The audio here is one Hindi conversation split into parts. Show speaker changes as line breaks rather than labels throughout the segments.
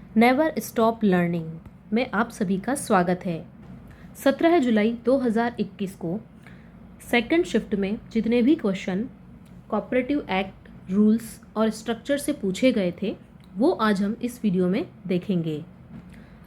नेवर स्टॉप लर्निंग में आप सभी का स्वागत है। 17 जुलाई 2021 को सेकंड शिफ्ट में जितने भी क्वेश्चन कोऑपरेटिव एक्ट रूल्स और स्ट्रक्चर से पूछे गए थे वो आज हम इस वीडियो में देखेंगे।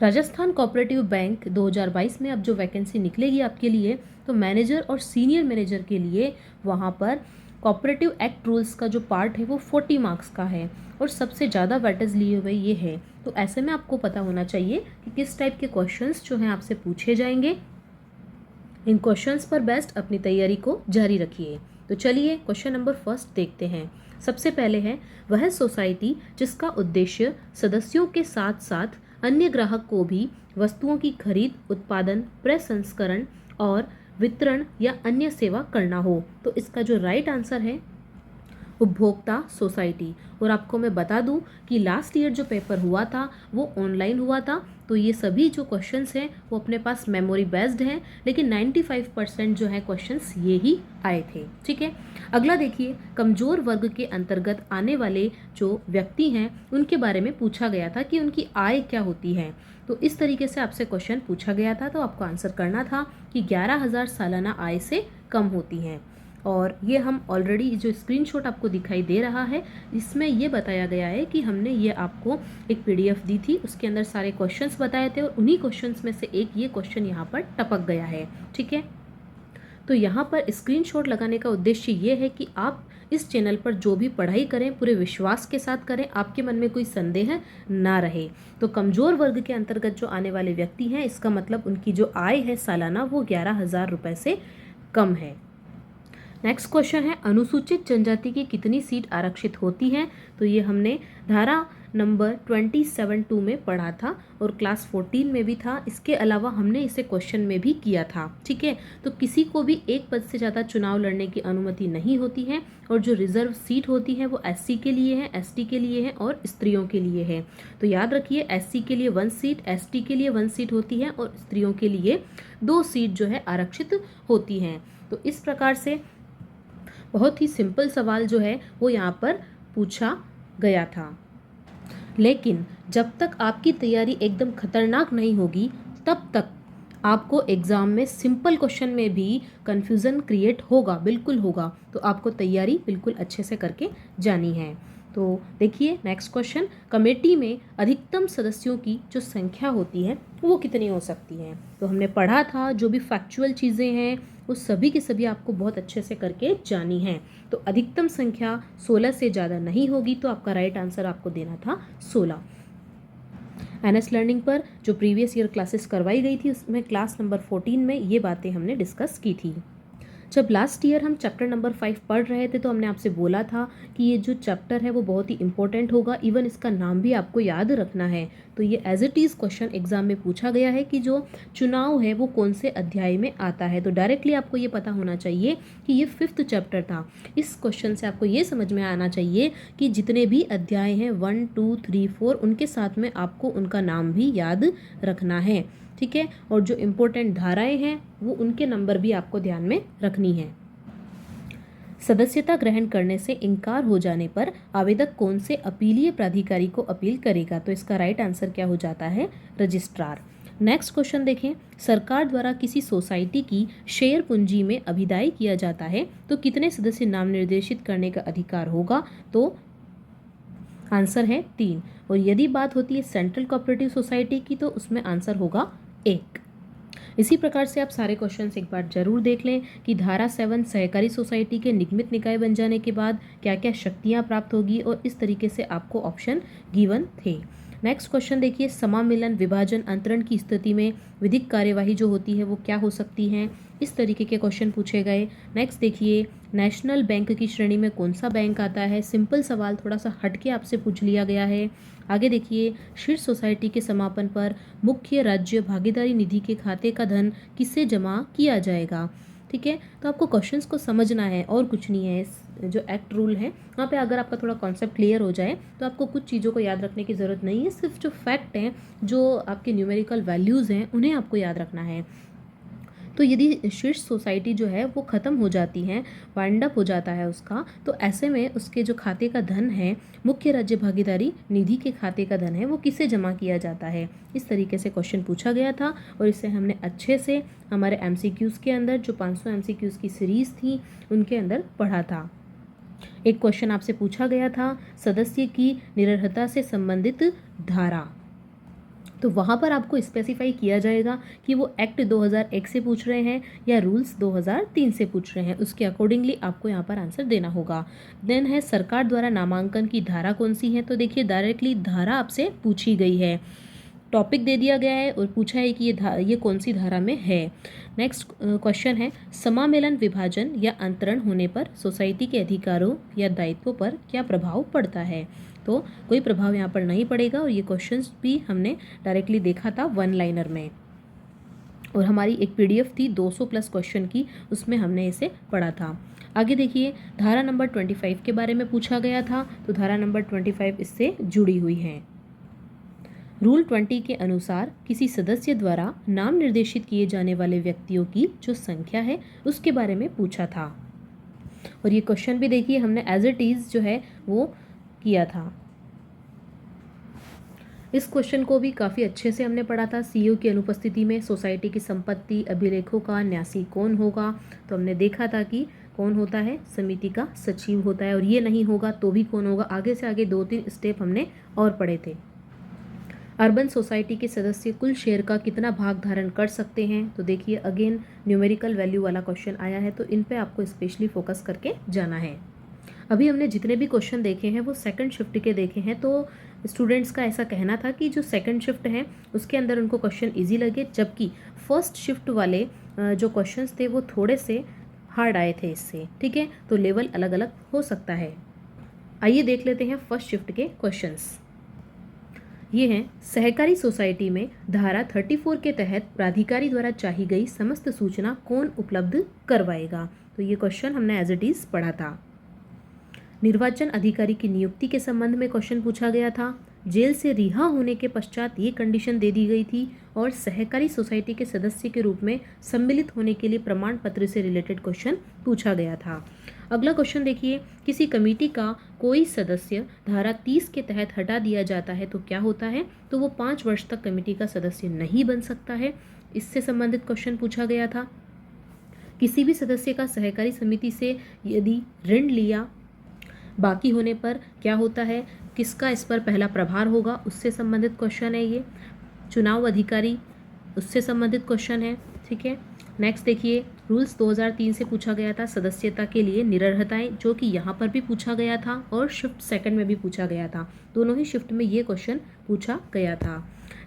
राजस्थान कोऑपरेटिव बैंक 2022 में अब जो वैकेंसी निकलेगी आपके लिए, तो मैनेजर और सीनियर मैनेजर के लिए वहाँ पर कोऑपरेटिव एक्ट रूल्स का जो पार्ट है वो 40 मार्क्स का है और सबसे ज़्यादा वेटेज लिए हुए ये है। तो ऐसे में आपको पता होना चाहिए कि किस टाइप के क्वेश्चंस जो हैं आपसे पूछे जाएंगे। इन क्वेश्चंस पर बेस्ट अपनी तैयारी को जारी रखिए। तो चलिए क्वेश्चन नंबर फर्स्ट देखते हैं। सबसे पहले है, वह सोसाइटी जिसका उद्देश्य सदस्यों के साथ साथ अन्य ग्राहक को भी वस्तुओं की खरीद, उत्पादन, प्रसंस्करण और वितरण या अन्य सेवा करना हो। तो इसका जो राइट आंसर है उपभोक्ता सोसाइटी। और आपको मैं बता दूं कि लास्ट ईयर जो पेपर हुआ था वो ऑनलाइन हुआ था, तो ये सभी जो क्वेश्चंस हैं वो अपने पास मेमोरी बेस्ड हैं, लेकिन 95% जो है क्वेश्चंस ये ही आए थे। ठीक है, अगला देखिए, कमजोर वर्ग के अंतर्गत आने वाले जो व्यक्ति हैं उनके बारे में पूछा गया था कि उनकी आय क्या होती है। तो इस तरीके से आपसे क्वेश्चन पूछा गया था, तो आपको आंसर करना था कि 11,000 सालाना आय से कम होती हैं। और ये हम ऑलरेडी जो स्क्रीनशॉट आपको दिखाई दे रहा है इसमें ये बताया गया है कि हमने ये आपको एक पीडीएफ दी थी, उसके अंदर सारे क्वेश्चंस बताए थे और उन्हीं क्वेश्चंस में से एक ये क्वेश्चन यहाँ पर टपक गया है। ठीक है, तो यहाँ पर स्क्रीनशॉट लगाने का उद्देश्य ये है कि आप इस चैनल पर जो भी पढ़ाई करें पूरे विश्वास के साथ करें, आपके मन में कोई संदेह ना रहे। तो कमजोर वर्ग के अंतर्गत जो आने वाले व्यक्ति हैं, इसका मतलब उनकी जो आय है सालाना वो 11,000 रुपये से कम है। नेक्स्ट क्वेश्चन है, अनुसूचित जनजाति की कितनी सीट आरक्षित होती हैं। तो ये हमने धारा नंबर 27(2) में पढ़ा था और क्लास 14 में भी था। इसके अलावा हमने इसे क्वेश्चन में भी किया था। ठीक है, तो किसी को भी एक पद से ज़्यादा चुनाव लड़ने की अनुमति नहीं होती है और जो रिजर्व सीट होती है वो एससी के लिए है, एसटी के लिए है और स्त्रियों के लिए है। तो याद रखिए, एससी के लिए 1 सीट, एसटी के लिए 1 सीट होती है और स्त्रियों के लिए 2 सीट जो है आरक्षित होती हैं। तो इस प्रकार से बहुत ही सिंपल सवाल जो है वो यहाँ पर पूछा गया था। लेकिन जब तक आपकी तैयारी एकदम खतरनाक नहीं होगी तब तक आपको एग्ज़ाम में सिंपल क्वेश्चन में भी कन्फ्यूज़न क्रिएट होगा, बिल्कुल होगा। तो आपको तैयारी बिल्कुल अच्छे से करके जानी है। तो देखिए नेक्स्ट क्वेश्चन, कमेटी में अधिकतम सदस्यों की जो संख्या होती है वो कितनी हो सकती है। तो हमने पढ़ा था जो भी फैक्चुअल चीज़ें हैं वो सभी की सभी आपको बहुत अच्छे से करके जानी है। तो अधिकतम संख्या 16 से ज़्यादा नहीं होगी, तो आपका राइट आंसर आपको देना था 16। एनएस लर्निंग पर जो प्रीवियस ईयर क्लासेस करवाई गई थी उसमें क्लास नंबर 14 में ये बातें हमने डिस्कस की थी। जब लास्ट ईयर हम चैप्टर नंबर 5 पढ़ रहे थे तो हमने आपसे बोला था कि ये जो चैप्टर है वो बहुत ही इंपॉर्टेंट होगा, इवन इसका नाम भी आपको याद रखना है। तो ये as it is question exam में पूछा गया है कि जो चुनाव है वो कौन से अध्याय में आता है। तो डायरेक्टली आपको ये पता होना चाहिए कि ये 5th चैप्टर था। इस क्वेश्चन से आपको ये समझ में आना चाहिए कि जितने भी अध्याय हैं 1, 2, 3, 4 उनके साथ में आपको उनका नाम भी याद रखना है। ठीक है, और जो इम्पोर्टेंट धाराएं हैं वो उनके नंबर भी आपको ध्यान में रखनी है। सदस्यता ग्रहण करने से इनकार हो जाने पर आवेदक कौन से अपीलीय प्राधिकारी को अपील करेगा। तो इसका राइट आंसर क्या हो जाता है, रजिस्ट्रार। नेक्स्ट क्वेश्चन देखें, सरकार द्वारा किसी सोसाइटी की शेयर पूंजी में अभिदाय किया जाता है तो कितने सदस्य नाम निर्देशित करने का अधिकार होगा। तो आंसर है 3। और यदि बात होती है सेंट्रल कोऑपरेटिव सोसाइटी की तो उसमें आंसर होगा 1। इसी प्रकार से आप सारे क्वेश्चंस एक बार जरूर देख लें कि धारा 7 सहकारी सोसाइटी के निगमित निकाय बन जाने के बाद क्या क्या शक्तियां प्राप्त होगी और इस तरीके से आपको ऑप्शन गिवन थे। नेक्स्ट क्वेश्चन देखिए, समामिलन, विभाजन, अंतरण की स्थिति में विधिक कार्यवाही जो होती है वो क्या हो सकती है। इस तरीके के क्वेश्चन पूछे गए। नेक्स्ट देखिए, नेशनल बैंक की श्रेणी में कौन सा बैंक आता है। सिंपल सवाल थोड़ा सा हटके आपसे पूछ लिया गया है। आगे देखिए, शीर्ष सोसाइटी के समापन पर मुख्य राज्य भागीदारी निधि के खाते का धन किससे जमा किया जाएगा। ठीक है, तो आपको क्वेश्चंस को समझना है और कुछ नहीं है। जो एक्ट रूल है वहाँ पे अगर आपका थोड़ा कॉन्सेप्ट क्लियर हो जाए तो आपको कुछ चीज़ों को याद रखने की ज़रूरत नहीं है। सिर्फ जो फैक्ट हैं, जो आपके न्यूमेरिकल वैल्यूज़ हैं, उन्हें आपको याद रखना है। तो तो यदि शीर्ष सोसाइटी जो है वो ख़त्म हो जाती है, वाइंड अप हो जाता है उसका, तो ऐसे में उसके जो खाते का धन है, मुख्य राज्य भागीदारी निधि के खाते का धन है, वो किसे जमा किया जाता है। इस तरीके से क्वेश्चन पूछा गया था और इसे हमने अच्छे से हमारे MCQs के अंदर, जो 500 MCQs की सीरीज़ थी उनके अंदर पढ़ा था। एक क्वेश्चन आपसे पूछा गया था सदस्य की निरर्हता से संबंधित धारा, तो वहाँ पर आपको स्पेसिफाई किया जाएगा कि वो एक्ट 2001 से पूछ रहे हैं या रूल्स 2003 से पूछ रहे हैं, उसके अकॉर्डिंगली आपको यहाँ पर आंसर देना होगा। देन है सरकार द्वारा नामांकन की धारा कौन सी है, तो देखिए डायरेक्टली धारा आपसे पूछी गई है, टॉपिक दे दिया गया है और पूछा है कि ये कौन सी धारा में है। नेक्स्ट क्वेश्चन है समामेलन, विभाजन या अंतरण होने पर सोसाइटी के अधिकारों या दायित्वों पर क्या प्रभाव पड़ता है, तो कोई प्रभाव यहाँ पर नहीं पड़ेगा। और ये क्वेश्चंस भी हमने डायरेक्टली देखा था 1 लाइनर में, और हमारी एक PDF थी 200 प्लस क्वेश्चन की, उसमें हमने इसे पढ़ा था। आगे देखिए धारा नंबर 25 के बारे में पूछा गया था, तो धारा नंबर 25 इससे जुड़ी हुई है। रूल 20 के अनुसार किसी सदस्य द्वारा नाम निर्देशित किए जाने वाले व्यक्तियों की जो संख्या है उसके बारे में पूछा था, और ये क्वेश्चन भी देखिए हमने एज इट इज़ जो है वो किया था। इस क्वेश्चन को भी काफ़ी अच्छे से हमने पढ़ा था। CEO की अनुपस्थिति में सोसाइटी की संपत्ति अभिलेखों का न्यासी कौन होगा, तो हमने देखा था कि कौन होता है, समिति का सचिव होता है, और ये नहीं होगा तो भी कौन होगा। आगे से आगे 2-3 स्टेप हमने और पढ़े थे। अर्बन सोसाइटी के सदस्य कुल शेयर का कितना भाग धारण कर सकते हैं, तो देखिए अगेन न्यूमेरिकल वैल्यू वाला क्वेश्चन आया है, तो इन पे आपको स्पेशली फोकस करके जाना है। अभी हमने जितने भी क्वेश्चन देखे हैं वो सेकंड शिफ्ट के देखे हैं, तो स्टूडेंट्स का ऐसा कहना था कि जो सेकंड शिफ्ट है उसके अंदर उनको क्वेश्चन इजी लगे, जबकि फर्स्ट शिफ्ट वाले जो क्वेश्चंस थे वो थोड़े से हार्ड आए थे इससे, ठीक है, तो लेवल अलग अलग हो सकता है। आइए देख लेते हैं फर्स्ट शिफ्ट के क्वेश्चंस। ये हैं सहकारी सोसाइटी में धारा 34 के तहत प्राधिकारी द्वारा चाही गई समस्त सूचना कौन उपलब्ध करवाएगा, तो ये क्वेश्चन हमने एज इट इज़ पढ़ा था। निर्वाचन अधिकारी की नियुक्ति के संबंध में क्वेश्चन पूछा गया था। जेल से रिहा होने के पश्चात ये कंडीशन दे दी गई थी, और सहकारी सोसाइटी के सदस्य के रूप में सम्मिलित होने के लिए प्रमाण पत्र से रिलेटेड क्वेश्चन पूछा गया था। अगला क्वेश्चन देखिए, किसी कमेटी का कोई सदस्य धारा 30 के तहत हटा दिया जाता है तो क्या होता है, तो वो 5 वर्ष तक कमेटी का सदस्य नहीं बन सकता है, इससे संबंधित क्वेश्चन पूछा गया था। किसी भी सदस्य का सहकारी समिति से यदि ऋण लिया बाकी होने पर क्या होता है, किसका इस पर पहला प्रभार होगा, उससे संबंधित क्वेश्चन है ये। चुनाव अधिकारी, उससे संबंधित क्वेश्चन है, ठीक है। नेक्स्ट देखिए, रूल्स 2003 से पूछा गया था सदस्यता के लिए निरर्हताएं, जो कि यहाँ पर भी पूछा गया था और शिफ्ट सेकंड में भी पूछा गया था, दोनों ही शिफ्ट में ये क्वेश्चन पूछा गया था।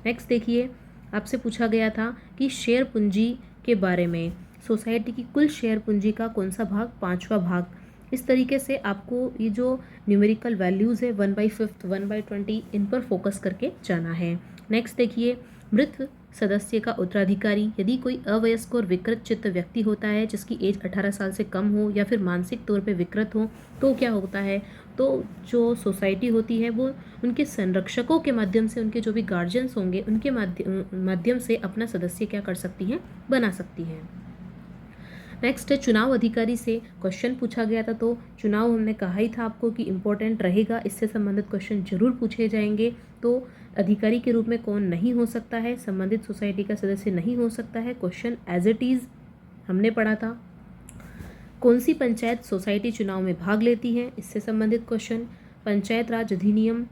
नेक्स्ट देखिए, आपसे पूछा गया था कि शेयर पूंजी के बारे में, सोसाइटी की कुल शेयर पूंजी का कौन सा भाग, 5वां भाग। इस तरीके से आपको ये जो न्यूमेरिकल वैल्यूज़ है 1/5, 1/20, इन पर फोकस करके जाना है। नेक्स्ट देखिए, मृत सदस्य का उत्तराधिकारी यदि कोई अवयस्क और विकृत चित्त व्यक्ति होता है जिसकी एज 18 साल से कम हो या फिर मानसिक तौर पे विकृत हो, तो क्या होता है, तो जो सोसाइटी होती है वो उनके संरक्षकों के माध्यम से, उनके जो भी गार्जियंस होंगे उनके माध्यम से अपना सदस्य क्या कर सकती हैं, बना सकती हैं। नेक्स्ट है चुनाव अधिकारी से क्वेश्चन पूछा गया था, तो चुनाव हमने कहा ही था आपको कि इम्पोर्टेंट रहेगा, इससे संबंधित क्वेश्चन जरूर पूछे जाएंगे। तो अधिकारी के रूप में कौन नहीं हो सकता है, संबंधित सोसाइटी का सदस्य नहीं हो सकता है, क्वेश्चन एज इट इज़ हमने पढ़ा था। कौन सी पंचायत सोसाइटी चुनाव में भाग लेती है, इससे संबंधित क्वेश्चन। पंचायत राज अधिनियम,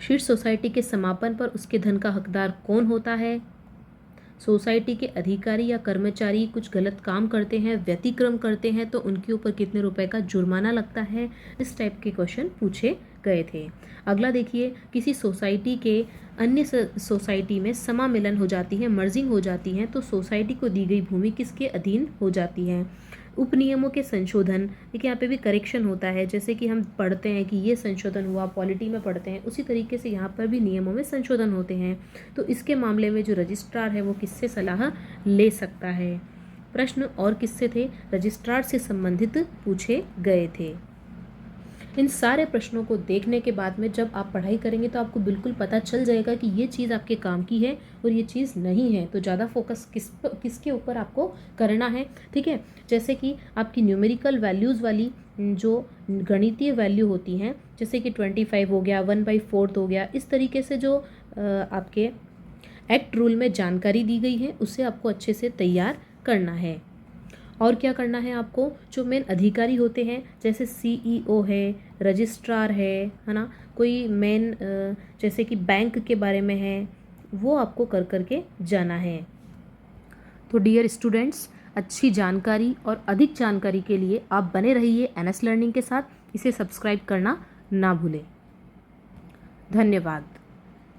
शीर्ष सोसाइटी के समापन पर उसके धन का हकदार कौन होता है। सोसाइटी के अधिकारी या कर्मचारी कुछ गलत काम करते हैं, व्यतिक्रम करते हैं, तो उनके ऊपर कितने रुपए का जुर्माना लगता है, इस टाइप के क्वेश्चन पूछे गए थे। अगला देखिए, किसी सोसाइटी के अन्य सोसाइटी में समामिलन हो जाती है, मर्जिंग हो जाती है, तो सोसाइटी को दी गई भूमि किसके अधीन हो जाती है। उपनियमों के संशोधन, देखिए यहाँ पे भी करेक्शन होता है, जैसे कि हम पढ़ते हैं कि ये संशोधन हुआ, पॉलिटी में पढ़ते हैं, उसी तरीके से यहाँ पर भी नियमों में संशोधन होते हैं, तो इसके मामले में जो रजिस्ट्रार है वो किससे सलाह ले सकता है। प्रश्न और किससे थे, रजिस्ट्रार से संबंधित पूछे गए थे। इन सारे प्रश्नों को देखने के बाद में जब आप पढ़ाई करेंगे तो आपको बिल्कुल पता चल जाएगा कि ये चीज़ आपके काम की है और ये चीज़ नहीं है। तो ज़्यादा फोकस किसके ऊपर आपको करना है, ठीक है। जैसे कि आपकी न्यूमेरिकल वैल्यूज़ वाली जो गणितीय वैल्यू होती हैं, जैसे कि 25 हो गया, 1/4 हो गया, इस तरीके से जो आपके एक्ट रूल में जानकारी दी गई है उसे आपको अच्छे से तैयार करना है। और क्या करना है आपको, जो मेन अधिकारी होते हैं जैसे सीईओ है, रजिस्ट्रार है ना, कोई मेन जैसे कि बैंक के बारे में है, वो आपको कर करके जाना है। तो डियर स्टूडेंट्स, अच्छी जानकारी और अधिक जानकारी के लिए आप बने रहिए एनएस लर्निंग के साथ। इसे सब्सक्राइब करना ना भूलें। धन्यवाद।